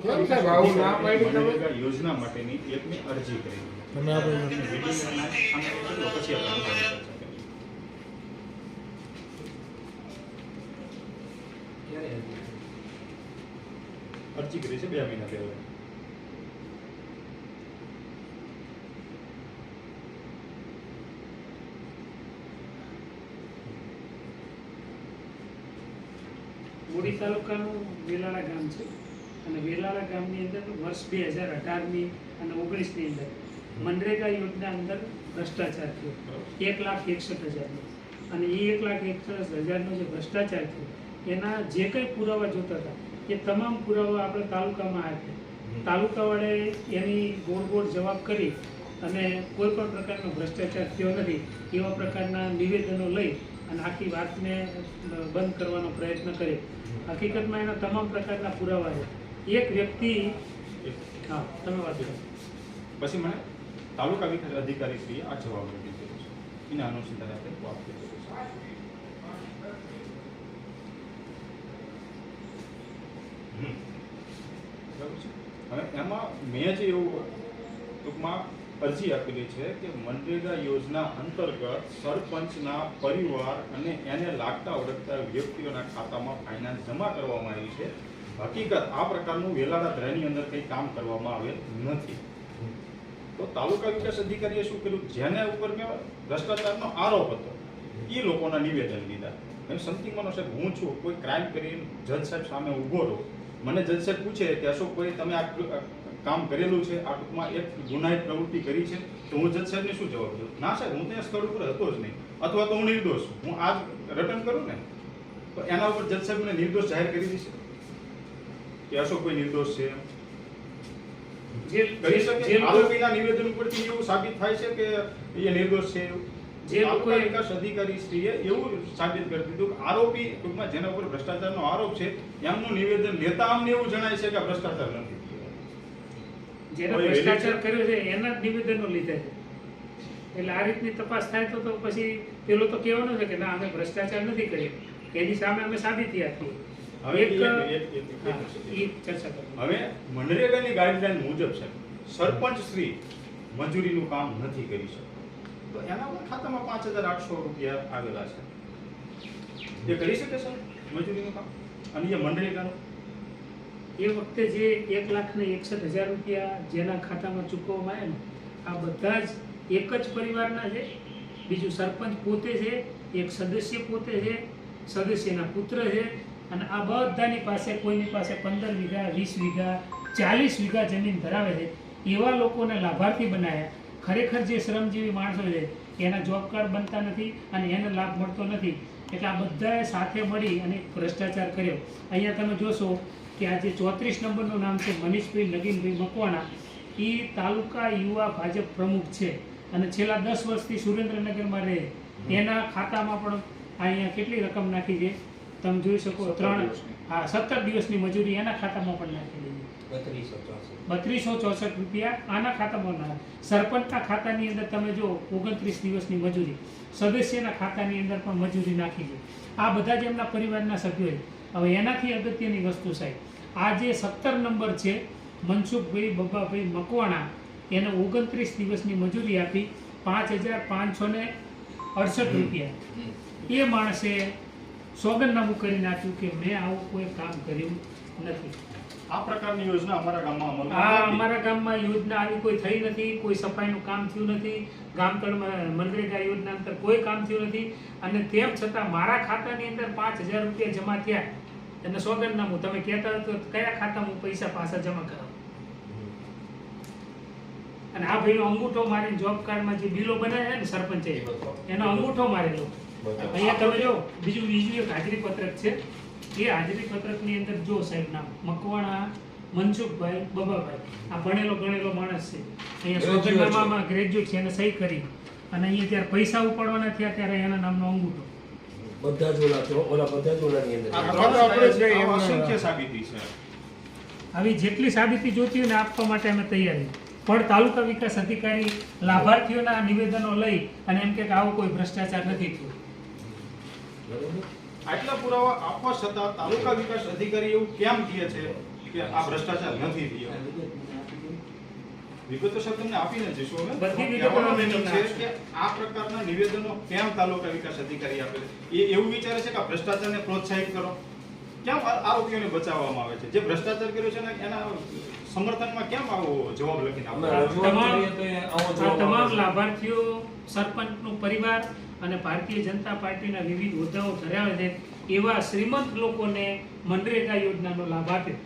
કેમ સાહેબ આવું ના પાડી તમે? મનરેગા યોજના માટેની એકની અરજી કરી તમે આપણે વિડીયોના સામે કર્યો, પછી આપણે ચર્ચા કરીએ. અરજી કરી છે 2 મહિના પહેલા. બોડી તાલુકાનું વેલાળા ગામ છે અને વેલાળા ગામની અંદર વર્ષ 2018ની અને 19ની અંદર મનરેગા યોજના અંદર ભ્રષ્ટાચાર થયો 1,61,000 અને એ 1,61,000નો જે ભ્રષ્ટાચાર થયો એના જે કંઈ પુરાવા જોતા હતા એ તમામ પુરાવા આપણે તાલુકામાં આપ્યા. તાલુકાવાળાએ એની ગોળ જવાબ કરી અને કોઈ પણ પ્રકારનો ભ્રષ્ટાચાર થયો નથી એવા પ્રકારના નિવેદનો લઈ અને આખી વાતને બંધ કરવાનો પ્રયત્ન કર્યો. હકીકતમાં એના તમામ પ્રકારના પુરાવા છે. એક વ્યક્તિ હા તમે વાત કરો. પછી મને તાલુકા વિકાસ અધિકારી શ્રીએ આ જવાબ રજૂ કર્યો છે. એના અનુસંધાને આપણે વાત કરીએ છીએ. બરાબર છે. હવે એમાં મેં જે એવું ટૂંકમાં અરજી આપેલી છે કે મનરેગા યોજના અંતર્ગત સરપંચના પરિવાર અને એને લાગતા ઓળખતા વ્યક્તિઓના ખાતામાં ફાઇનાન્સ જમા કરવામાં આવી છે. હકીકત આ પ્રકારનું વેલાળા ધરાની અંદર કંઈ કામ કરવામાં આવેલ નથી. તો તાલુકા વિકાસ અધિકારીએ શું કર્યું, જેને ઉપર મેં ભ્રષ્ટાચારનો આરોપ હતો એ લોકોના નિવેદન લીધા. મેં સમથિંગ માનો સાહેબ હું છું, કોઈ ક્રાઇમ કરીને જજ સાહેબ સામે ઊભો રહો, મને જજ સાહેબ પૂછે કે અશોકભાઈ તમે આ કામ કરેલું છે, આ ટૂંકમાં એક ગુનાહિત પ્રવૃત્તિ કરી છે, તો હું જજ સાહેબને શું જવાબ દઉં? ના સાહેબ હું ત્યાં સ્થળ ઉપર હતો જ નહીં, અથવા તો હું નિર્દોષ છું, હું આ રિટર્ન કરું ને તો એના ઉપર જજ સાહેબ મને નિર્દોષ જાહેર કરી દેશે કે અશોકભાઈ નિર્દોષ છે કરી શકે? આરોપીના નિવેદન ઉપરથી એવું સાબિત થાય છે કે એ નિર્દોષ છે? જે તાલુકા વિકાસ અધિકારી શ્રીએ એવું સાબિત કરી દીધું કે આરોપી ટૂંકમાં જેના ઉપર ભ્રષ્ટાચારનો આરોપ છે એમનું નિવેદન લેતા અમને એવું જણાય છે કે ભ્રષ્ટાચાર નથી. જેને ભ્રષ્ટાચાર કર્યો છે એના જ નિવેદનો લીધા છે. એટલે આ રીતની તપાસ થાય તો પછી પેલો તો કહેવાનો છે કે ના અમે ભ્રષ્ટાચાર નથી કર્યો, એની સામે અમે સાબિતી આપીએ. હવે મનરેગાની ગાઈડલાઈન મુજબ છે સરપંચ શ્રી મજૂરીનું કામ નથી કરી શકતો, તો એના પર ખાતામાં 5,800 રૂપિયા આવેલા છે. એ કરી શકે સર મજૂરીનું કામ? અને એ મનરેગાનું એ વખતે જે 1,61,000 રૂપિયા જેના ખાતામાં ચૂકવવામાં આવ્યા ને આ બધા જ એક જ પરિવારના છે. બીજું સરપંચ પોતે છે, એક સદસ્ય પોતે છે, સદસ્યના પુત્ર છે અને આ બધાની પાસે કોઈની પાસે 15 વીઘા 20 વીઘા 40 વીઘા જમીન ધરાવે છે. એવા લોકોને લાભાર્થી બનાવ્યા. ખરેખર જે શ્રમજીવી માણસો છે એના જોબ કાર્ડ બનતા નથી અને એને લાભ મળતો નથી. એટલે આ બધાએ સાથે મળી અને ભ્રષ્ટાચાર કર્યો. અહીંયા તમે જોશો કે આ જે 34 નંબરનું નામ છે મનીષભાઈ નગીનભાઈ મકવાણા, એ તાલુકા યુવા ભાજપ પ્રમુખ છે અને છેલ્લા 10 વર્ષથી સુરેન્દ્રનગરમાં રહે. એના ખાતામાં પણ અહીંયા કેટલી રકમ નાખી છે તમે જોઈ શકો. 17 દિવસની મજૂરી એના ખાતામાં પણ નાખી દીધી. 3264 રૂપિયા આના ખાતામાં ના. સરપંચના ખાતાની અંદર તમે જો 29 દિવસની મજૂરી, સદસ્યના ખાતાની અંદર પણ મજૂરી નાખી છે. આ બધા જ એમના પરિવારના સભ્યો છે. હવે એનાથી અગત્યની વસ્તુ સાહેબ, આ જે 17 નંબર છે મનસુખભાઈ બબાભાઈ મકવાણા, એને 29 દિવસની મજૂરી આપી 5,568 રૂપિયા. એ માણસે સોગંદનામું કરી નાખ્યું કે મેં આવું કોઈ કામ કર્યું નથી. આ પ્રકારની યોજના અમારા ગામમાં અમારા ગામમાં યોજના આવી કોઈ થઈ નથી. કોઈ સફાઈનું કામ થયું નથી. ગામતળમાં મનરેગા યોજના અંતર કોઈ કામ થયું નથી. અને તેમ છતાં મારા ખાતાની અંદર 5,000 રૂપિયા જમા થયા અને સોગંદનામું તમે કહેતા તો કયા ખાતામાં પૈસા પાછા જમા કરાવો? અને આ ભાઈનો અંગૂઠો મારીને જોબ કાર્ડમાં જે બિલો બનાવ્યા ને સરપંચે એનો અંગૂઠો મારેલો. અહીંયા તમે જો બીજું એક હાજરી પત્રક છે. એ હાજરી પત્રકની અંદર જો સાહેબ નામ મકવાણા મનસુખભાઈ બબાભાઈ, આ ભણેલો ગણેલો માણસ છે. અહીંયા સોગંદનામામાં ગ્રેજ્યુએટ છે એને સહી કરી અને અહીંયા જ્યારે પૈસા ઉપાડવાના થયા ત્યારે એના નામનો અંગૂઠો. બધા જ ઓલાની અંદર અસંખ્ય સાબિતી છે. આવી જેટલી સાબિતી જોતી હોય ને આપવા માટે અમે તૈયાર છીએ. પણ તાલુકા વિકાસ અધિકારી લાભાર્થીઓના નિવેદનો લઈ અને એમ કે આવો કોઈ ભ્રષ્ટાચાર નથી થયો. આટલા પુરાવા આપવા છતાં તાલુકા વિકાસ અધિકારી એવું કેમ કહે છે કે આ ભ્રષ્ટાચાર નથી થયો. વિગતો સાહેબ તમને આપીને જઈશું હવે. બધી વિગતો કહેવાનો અમે meaning તમને છે કે આ પ્રકારના નિવેદનો કેમ તાલુકા વિકાસ અધિકારી આપે છે? એ એવું વિચારે છે કે આ ભ્રષ્ટાચારને પ્રોત્સાહિત કરો, કેમ આરોપીઓને બચાવવામાં આવે છે? જે ભ્રષ્ટાચાર કર્યો છે ને એના સમર્થનમાં કેમ આવો જવાબ લખીને અમે આપે? રજૂઆત કરીએ તો એ આવો આ જવાબ તમામ આવે છે. લાભાર્થીઓ, સરપંચનો પરિવાર અને ભારતીય જનતા પાર્ટીના વિવિધ હોદ્દાઓ ધરાવે છે એવા શ્રીમંત લોકોને મનરેગા યોજનાનો લાભ આપ્યો.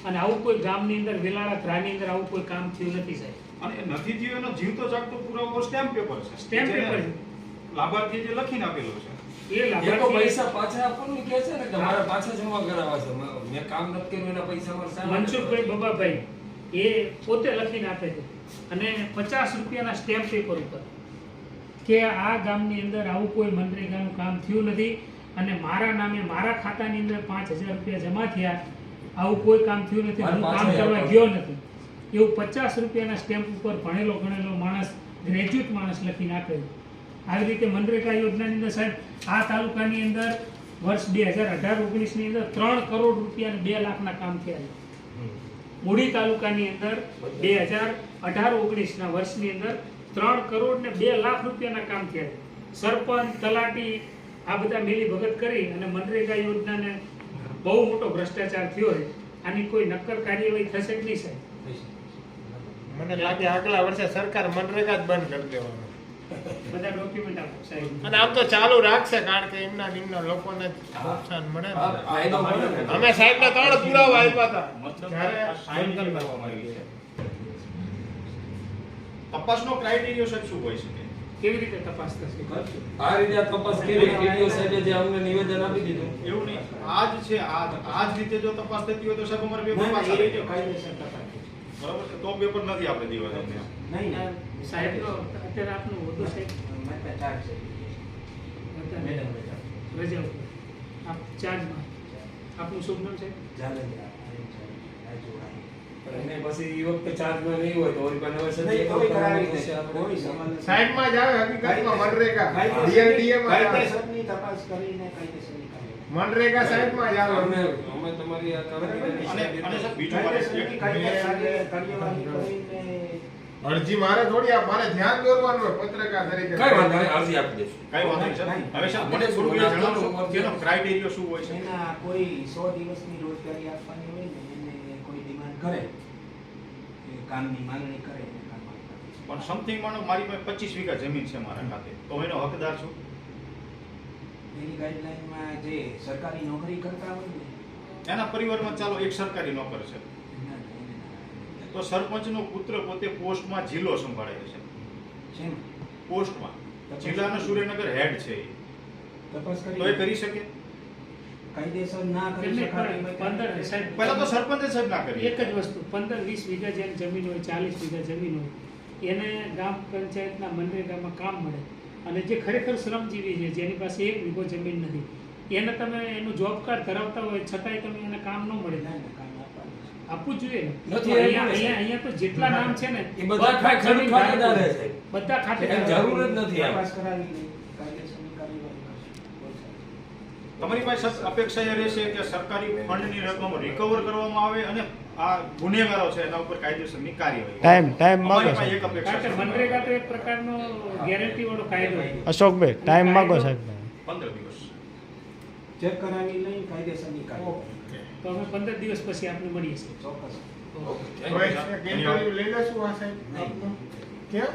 અને આવું કોઈ ગામની અંદર, વેલાળા ગ્રામની અંદર આવું કોઈ કામ થયું નથી સાહેબ. અને એ નથી થયું એનો જીવતો જાગતો પુરાવો સ્ટેમ્પ પેપર છે. સ્ટેમ્પ પેપર છે. લાભાર્થી જે લખીને આપેલો છે. એ એ તો લાભાર્થી પૈસા પાછા આપવાનું કહે છે ને કે મારે પાછા જમા કરાવવા છે. મેં કામ નથી કર્યું એના પૈસા મારે શા માટે મનસુખભાઈ બબાભાઈ એ પોતે લખીને આપે છે અને 50 રૂપિયાના સ્ટેમ્પ પેપર ઉપર કે આ ગામની અંદર આવું કોઈ મનરેગાનું કામ થયું નથી અને મારા નામે મારા ખાતાની અંદર 5000 રૂપિયા જમા થયા, આવું કોઈ કામ થયું નથી, હું કામ કરવા ગયો નથી, એવું 50 રૂપિયાના સ્ટેમ્પ ઉપર ભણેલો ગણેલો માણસ, ગ્રેજ્યુએટ માણસ લખીને આપે છે. આવી રીતે મનરેગા યોજનાની અંદર સાહેબ આ તાલુકાની અંદર વર્ષ 2018-19ની અંદર 3 કરોડ રૂપિયા અને 2 લાખના કામ થયા છે. મૂડી તાલુકાની અંદર 2018-19ના વર્ષની અંદર 3 કરોડ ને 2 લાખ રૂપિયાના કામ થયા છે. સરપંચ, તલાટી આ બધા મિલી ભગત કરી અને મનરેગા યોજનાને બહુ મોટો ભ્રષ્ટાચાર થયો છે. આની કોઈ નક્કર કાર્યવાહી થશે કે નહીં સાહેબ? મને લાગે આગલા વર્ષે સરકાર મનરેગા જ બંધ કરી દેવાનું. બધા ડોક્યુમેન્ટ આપો સાહેબ. અને આમ તો ચાલુ રાખશે, કારણ કે એમના લોકોને જ પ્રોત્સાહન મળે આ ને. ફાયદો મળે ને. અમે સાહેબને 3 પુરાવા આપ્યા હતા. મતલબ જ્યારે આ સાઇન બંધ કરવામાં આવી છે. તપાસનો ક્રાઇટેરિયા સાહેબ શું હોઈ શકે? કેવી રીતે તપાસ થશે? આ રીતે આ તપાસ કેવી ટીડીઓ સાહેબે જે અમને નિવેદન આપી દીધું એવું નહીં, આ જ છે, આ જ રીતે જો તપાસ થતી હોય તો સાહેબ અમારે પેપર પાછા લઈ જાઓ. બરાબર છે, તો પેપર નથી આપણે દેવા તમને. સાહેબનો અત્યારે આપનો હોદ્દો સાહેબ રજા ઉપર. આપ ચાર્જમાં. આપનું શુભ નામ છે? અને પછી એ વખતે ચાર્જમાં નહીં હોય તો વળી પાછા હવે સદી એક વખત કરવાનું થશે આપણે. સાહેબમાં જ આવે હકીકતમાં મનરેગા. DLDA માં આવે. મનરેગા સાહેબમાં જ આવે. અમે તમારી આ કામગીરીની અને સાહેબ બીજું મારે અરજી મારે થોડી મારે ધ્યાન દોરવાનું હોય પત્રકાર તરીકે. કઈ વાંધો નહીં, અરજી આપી દઈશું. કઈ વાંધો નહીં સાહેબ. હવે સાહેબ મને થોડું એ જણાવશો કે એનો ક્રાઇટેરિયા શું હોય છે? એના કોઈ 100 દિવસની રોજગારી આપવાની હોય ને એને કોઈ ડિમાન્ડ કરે એ કામની માંગણી કરે એને કામ આપવાનું. પણ સમથિંગ માનો મારી પાસે 25 વીઘા જમીન છે મારા ખાતે, તો એનો હકદાર છું? એની ગાઈડલાઈનમાં જે સરકારી નોકરી કરતા હોય ને એના પરિવારમાં ચાલો એક સરકારી નોકર છે, એના એને ના. તો સરપંચનો પુત્ર પોતે પોસ્ટમાં જિલ્લો સંભાળે છે, શેમ? પોસ્ટમાં જિલ્લાનો સુરેન્દ્રનગર હેડ છે એ. તપાસ તો એ કરી કરી શકે? કાયદેસર ના કરી એમને શકાય પણ 15 સાહેબ પહેલા તો સરપંચે સાહેબ ના કરી. એક જ વસ્તુ 15-20 વીઘા જેની જમીન હોય, 40 વીઘા જમીન હોય, એને ગ્રામ પંચાયતના મનરેગામાં કામ મળે અને જે ખરેખર શ્રમજીવી છે, જેની પાસે 1 વીઘો જમીન નથી, એને તમે એનું જોબ કાર્ડ ધરાવતા હોય છતાંય તમે એને કામ ન મળે, ના ના કામ આપવાનું છે. આપવું જ જોઈએ ને. નથી તો આપ્યું ને અહીંયા તો જેટલા નામ છે ને એ બધા ખેડૂત ખાતેદાર છે સાહેબ. બધા એમ ખાતેદાર. જરૂર જ નથી આમ. તપાસ કરાવીને કાયદેસરની કાર્યવાહી કરશું. તમારી પાસે અપેક્ષા એ રહેશે કે સરકારી ફંડની રકમ રિકવર કરવામાં આવે અને આ ગુનેગારો છે એના ઉપર કાયદેસરની કાર્યવાહી. ટાઈમ અમારી પાસે એક અપેક્ષા કારણ કે છે. મનરેગા તો એક પ્રકારનો ગેરંટી વાળો કાયદો છે. અશોકભાઈ ટાઈમ માગો સાહેબ. 15 દિવસ. ચેક કરાવી લઈને કાયદેસરની કાર્યવાહી તો અમે 15 દિવસ પછી આપણે મળીએ છીએ. ચોક્કસ. Okay, thank you. ઇન્ટરવ્યુ લઈ લેશું આ સાહેબ આપનું? કેમ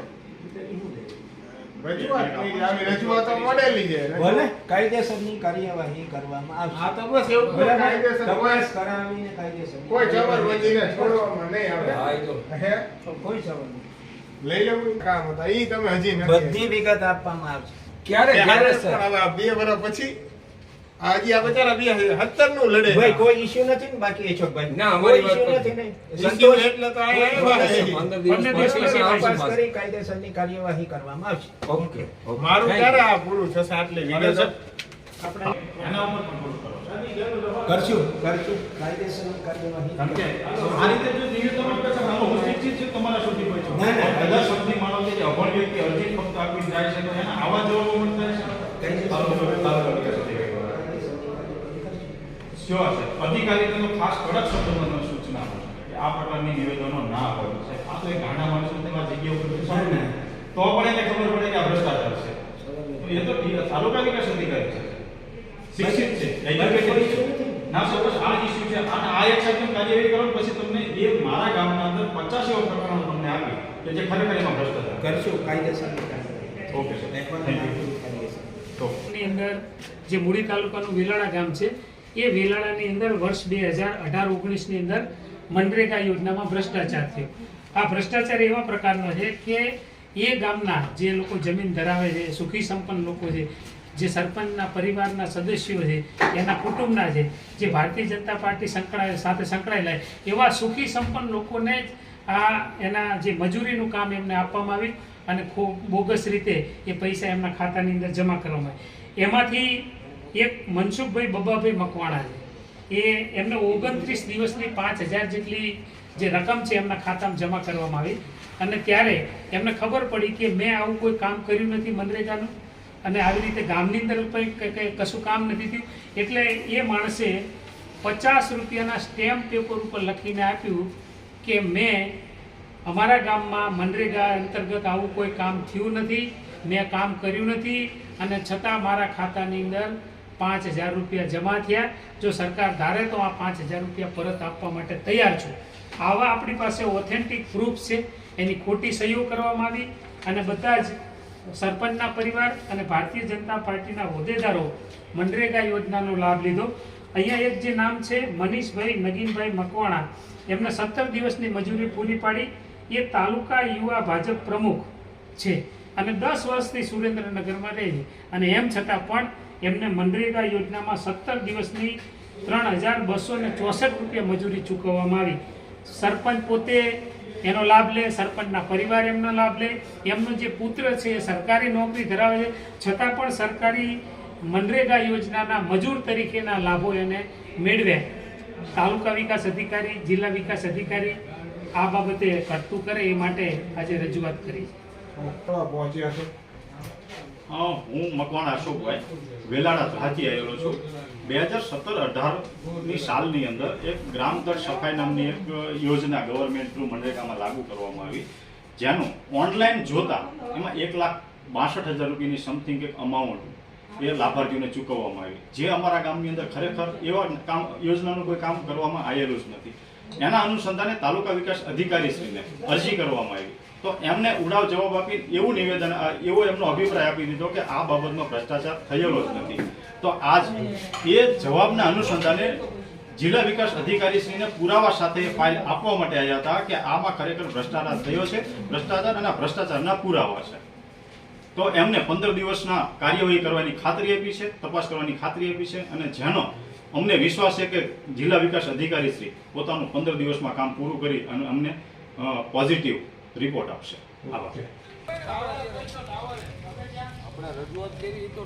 રજૂઆત કરી, આવી રજૂઆતો મળેલી છે. ભલે કાયદેસરની કાર્યવાહી કરવામાં આવશે. હા તો બસ એવું કોઈ કાયદેસર તપાસ કોઈ કરાવીને કાયદેસરની કોઈ કાર્યવાહી જબરબંધીને છોડવામાં નહીં આવે. હા, એ તો. હે? કોઈ સવાલ નહીં. લઈ લેવું કામ હતા ઈ તમે હજી નથી. બધી વિગત આપવામાં આવશે. ક્યારે ક્યારે પણ સર? હવે આ 2 વર્ષ પછી હજી આ બચારા 2017 નું લડે. ભાઈ કોઈ ઇશ્યુ નથી ને બાકી અશોકભાઈ ના, અમારી કોઈ issue વાત નથી ને. ઈશ્યુ એટલે તો આ આવ્યા છે. 15 દિવસ દિવસ પછી પછી તપાસ આવશે કરી કાયદેસરની કાર્યવાહી કરવામાં આવશે. Okay, okay. મારું Thank ક્યારે you. આ પૂરું થશે આટલી અને વિગત? સાહેબ, આપણે એના ઉપર કંટ્રોલ કરો. કરશું કાયદેસરની કાર્યવાહી. કારણ કે આ રીતે જો નિવેદનો આપે છે, આનો ઉચિત છે તમારા સુધી કોઈ છે. ના, ના. બધા શબ્દી માનો છે કે અભણ વ્યક્તિ અરજી ફક્ત આપી જાય છે, તો એના આવા જવાબો મળતા છે. કાયદેસરની શ્યોર છે. અધિકારીને તો ખાસ કડક શબ્દોમાં આ પ્રકારની નિવેદનો ના આપવાનું છે. આ તો એક ગાંડા માણસો તેમાં જગ્યા ઉપર બેસવાનું ને તો પણ એને ખબર પડે કે આ ભ્રષ્ટાચાર છે. તો એ તો તાલુકા વિકાસ અધિકારી છે, શિક્ષિત છે, એજ્યુકેટેડ છે. ના સપોઝ આ ઇસ્યુ છે અને આ એક સાથે કાર્યવાહી કરો પછી તમને એ મારા ગામના અંદર 50 એવા પ્રકરણો તમને આપી કે જે ખરેખર એમાં ભ્રષ્ટાચાર કરશું કાયદેસરની કાર્યવાહી. ઓકે સર, અહેવાલમાં નાખવું કરીએ છીએ. તો ની અંદર જે મૂળી તાલુકાનું વેલાળા ગામ છે એ વેલાળાની અંદર વર્ષ 2018-19 ની અંદર મનરેગા યોજનામાં ભ્રષ્ટાચાર થયો. આ ભ્રષ્ટાચાર એવા પ્રકારનો છે કે એ ગામના જે લોકો જમીન ધરાવે છે, સુખી સંપન્ન લોકો છે, જે સરપંચના પરિવારના સદસ્યો છે, એના કુટુંબના છે, જે ભારતીય જનતા પાર્ટી સાથે સંકળાયેલા એવા સુખી સંપન્ન લોકોને જ આ એના જે મજૂરીનું કામ એમને આપવામાં આવ્યું અને ખૂબ બોગસ રીતે એ પૈસા એમના ખાતાની અંદર જમા કરવામાં આવ્યા. એમાંથી એક મનસુખભાઈ બબાભાઈ મકવાણા છે, એ એમને 29 દિવસની 5000 જેટલી જે રકમ છે એમના ખાતામાં જમા કરવામાં આવી અને ત્યારે એમને ખબર પડી કે મેં આવું કોઈ કામ કર્યું નથી મનરેગાનું અને આવી રીતે ગામની અંદર કશું કામ નથી થયું. એટલે એ માણસે 50 રૂપિયાના સ્ટેમ્પ પેપર ઉપર લખીને આપ્યું કે મેં અમારા ગામમાં મનરેગા અંતર્ગત આવું કોઈ કામ થયું નથી, મેં કામ કર્યું નથી અને છતાં મારા ખાતાની અંદર 5000 રૂપિયા જમા થયા. જો સરકાર ધારે તો આ 5000 રૂપિયા પરત આપવા માટે તૈયાર છું. આવા આપણી પાસે ઓથેન્ટિક પ્રૂફ છે. એની ખોટી સહીઓ કરવામાં આવી અને બધા જ સરપંચના પરિવાર અને ભારતીય જનતા પાર્ટીના હોદ્દેદારો મનરેગા યોજનાનો લાભ લીધો. અહીંયા એક જે નામ છે મનીષભાઈ નગીનભાઈ મકવાણા, એમને 17 દિવસની મજૂરી પૂરી પાડી. એ તાલુકા યુવા ભાજપ પ્રમુખ છે અને 10 વર્ષથી સુરેન્દ્રનગરમાં રહે છે અને એમ છતાં પણ એમને મનરેગા યોજનામાં 17 દિવસની 3264 રૂપિયા મજૂરી ચૂકવવામાં આવી. સરપંચ પોતે એનો લાભ લે, સરપંચના પરિવાર એમનો લાભ લે, એમનો જે પુત્ર છે એ સરકારી નોકરી ધરાવે છે છતાં પણ સરકારી મનરેગા યોજનાના મજૂર તરીકેના લાભો એને મેળવ્યા. તાલુકા વિકાસ અધિકારી, જિલ્લા વિકાસ અધિકારી આ બાબતે કરતું કરે એ માટે આજે રજૂઆત કરી. પહોંચ્યા છો? હું મકવાણા અશોકભાઈ વેલાળા ધાતી આવેલો છું. 2017-18ની સાલની અંદર એક ગ્રામ તળ સફાઈ નામની એક યોજના ગવર્મેન્ટ થ્રુ મનરેગામાં લાગુ કરવામાં આવી, જેનું ઓનલાઈન જોતા એમાં 1,62,000 રૂપિયાની સમથિંગ એક અમાઉન્ટ એ લાભાર્થીઓને ચૂકવવામાં આવી, જે અમારા ગામની અંદર ખરેખર એવા કામ યોજનાનું કોઈ કામ કરવામાં આવેલું જ નથી. એના અનુસંધાને તાલુકા વિકાસ અધિકારીશ્રીને અરજી કરવામાં આવી તો એમને ઉડાવ જવાબ આપી એવું નિવેદન, એવો એમનો અભિપ્રાય આપી દીધો કે આ બાબતમાં ભ્રષ્ટાચાર થયેલો જ નથી. તો આજ એ જવાબના અનુસંધાને જિલ્લા વિકાસ અધિકારીશ્રીને પુરાવા સાથે ફાઇલ આપવા માટે આવ્યા હતા કે આમાં ખરેખર ભ્રષ્ટાચાર થયો છે, ભ્રષ્ટાચાર અને ભ્રષ્ટાચારના પુરાવા છે. તો એમને 15 દિવસના કાર્યવાહી કરવાની ખાતરી આપી છે, તપાસ કરવાની ખાતરી આપી છે અને જેનો અમને વિશ્વાસ છે કે જિલ્લા વિકાસ અધિકારીશ્રી પોતાનું 15 દિવસમાં કામ પૂરું કરી અને અમને પોઝિટિવ રિપોર્ટ આપશે. આભાર. આપણે રજૂઆત કરી તો